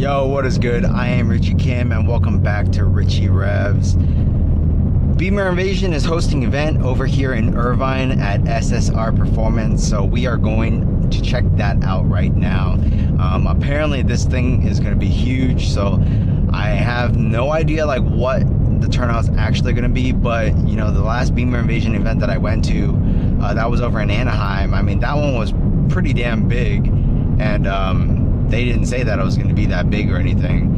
Yo, what is good? I am Richie Kim and welcome back to Richie Revs. Bimmer Invasion is hosting an event over here in Irvine at SSR Performance, so we are going to check that out right now. Apparently this thing is going to be huge, so I have no idea like what the turnout's actually going to be, but you know, the last Bimmer Invasion event that I went to, that was over in Anaheim. I mean, that one was pretty damn big, and they didn't say that it was going to be that big or anything.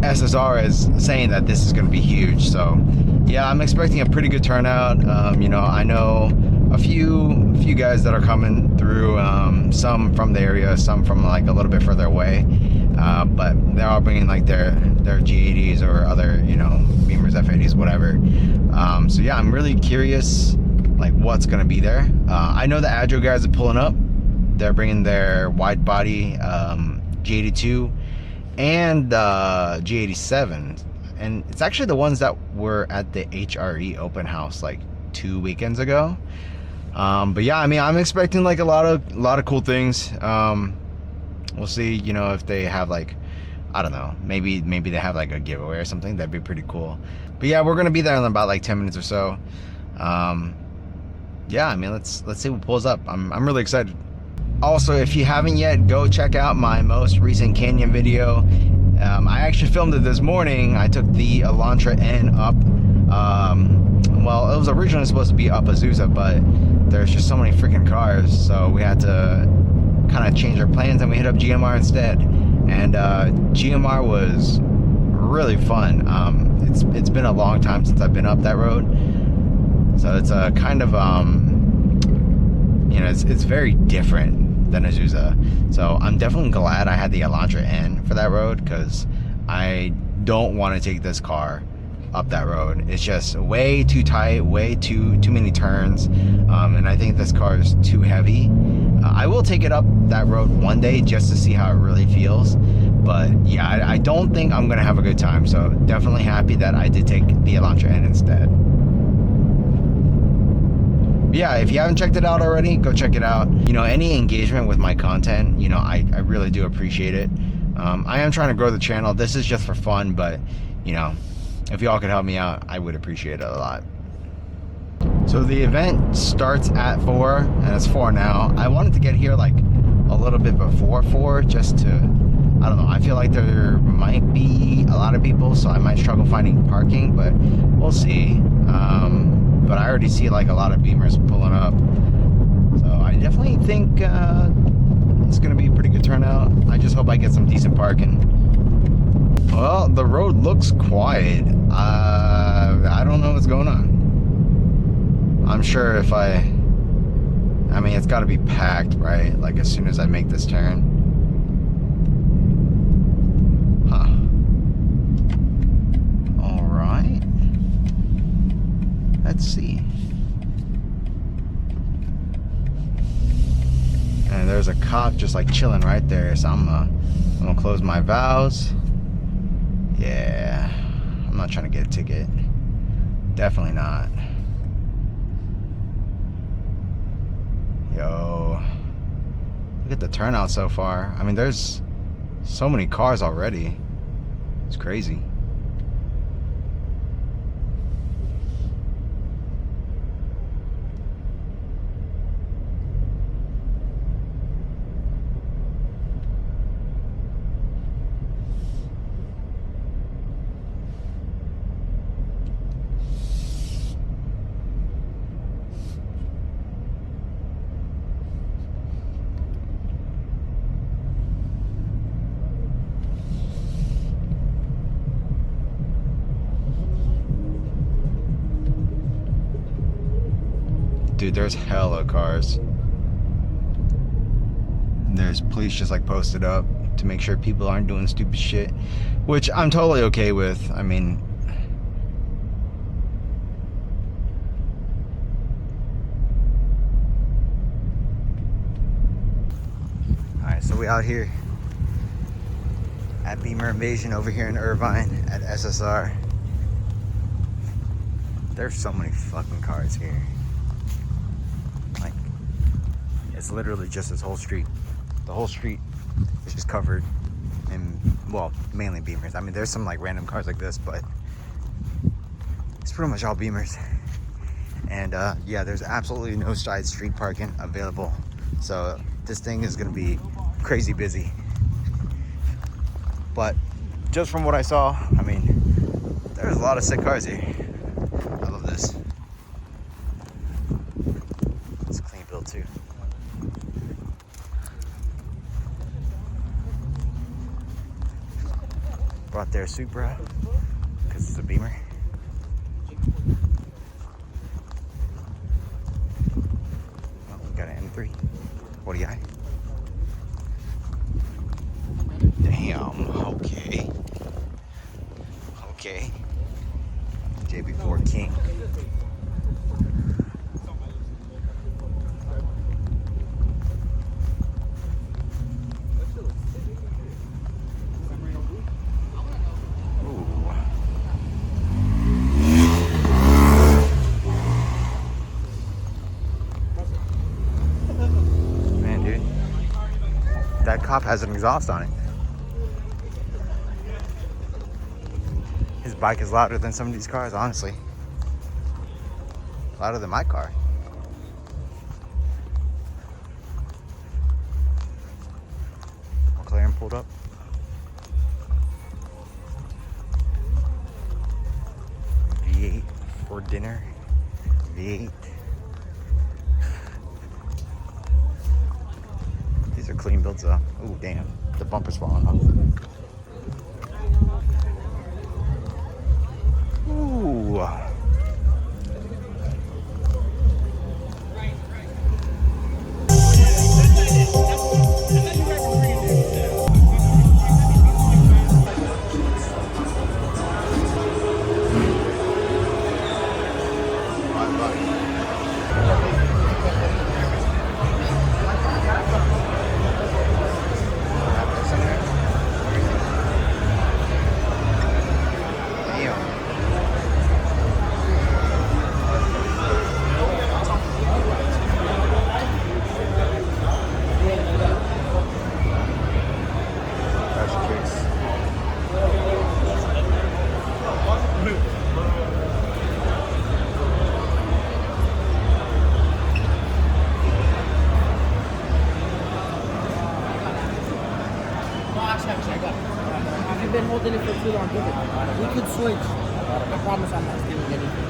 SSR is saying that this is going to be huge, so yeah, I'm expecting a pretty good turnout. You know, I know a few guys that are coming through, some from the area, some from like a little bit further away, but they're all bringing like their G80s or other, you know, Beamers, F80s, whatever. So yeah, I'm really curious like what's going to be there. I know the Agile guys are pulling up. They're bringing their wide body G82 and G87, and it's actually the ones that were at the HRE open house like 2 weekends ago. But yeah, I mean, I'm expecting like a lot of cool things. We'll see, you know, if they have like, I don't know, maybe they have like a giveaway or something. That'd be pretty cool. But yeah, we're gonna be there in about like 10 minutes or so. Yeah, I mean, let's see what pulls up. I'm really excited. Also, if you haven't yet, go check out my most recent Canyon video. I actually filmed it this morning. I took the Elantra N up. Well, it was originally supposed to be up Azusa, but there's just so many freaking cars, so we had to kind of change our plans and we hit up GMR instead. And GMR was really fun. It's been a long time since I've been up that road, so it's a kind of you know, it's very different than Azusa. So I'm definitely glad I had the Elantra N for that road, because I don't want to take this car up that road. It's just way too tight, way too many turns, and I think this car is too heavy. I will take it up that road one day just to see how it really feels, but yeah, I don't think I'm gonna have a good time. So definitely happy that I did take the Elantra N instead. Yeah, if you haven't checked it out already, go check it out. You know, any engagement with my content, you know, I really do appreciate it. I am trying to grow the channel. This is just for fun, but you know, if y'all could help me out, I would appreciate it a lot. So the event starts at 4, and it's 4 now. I wanted to get here like a little bit before 4 just to, I don't know, I feel like there might be a lot of people, so I might struggle finding parking, but we'll see. But I already see like a lot of Beamers pulling up, so I definitely think it's gonna be a pretty good turnout. I just hope I get some decent parking. Well, the road looks quiet. I don't know what's going on. I'm sure if I mean, it's got to be packed, right? Like as soon as I make this turn. Huh. All right. Let's see. And there's a cop just like chilling right there. So I'm gonna close my valves. Yeah, I'm not trying to get a ticket. Definitely not. Yo, look at the turnout so far. I mean, there's so many cars already. It's crazy. Dude, there's hella cars. There's police just like posted up to make sure people aren't doing stupid shit, which I'm totally okay with. I mean, alright, so we out here at Bimmer Invasion over here in Irvine at SSR. There's so many fucking cars here. Like, it's literally just this whole street. The whole street is just covered and well, mainly Beamers. I mean, there's some like random cars like this, but it's pretty much all Beamers. And yeah, there's absolutely no side street parking available, so this thing is gonna be crazy busy. But just from what I saw, I mean, there's a lot of sick cars here. I love this. It's a clean build too. Brought their Supra because it's a Beamer. Oh, we got an M3. What do you got? Damn. Okay. Okay. JB4 King. Man, dude. That cop has an exhaust on it. His bike is louder than some of these cars, honestly. Louder than my car. McLaren pulled up. V8 for dinner. V8. These are clean builds though. Ooh, damn. The bumper's falling off. Ooh. If you've been holding it for too long, give it. We could switch. I promise I'm not stealing anything.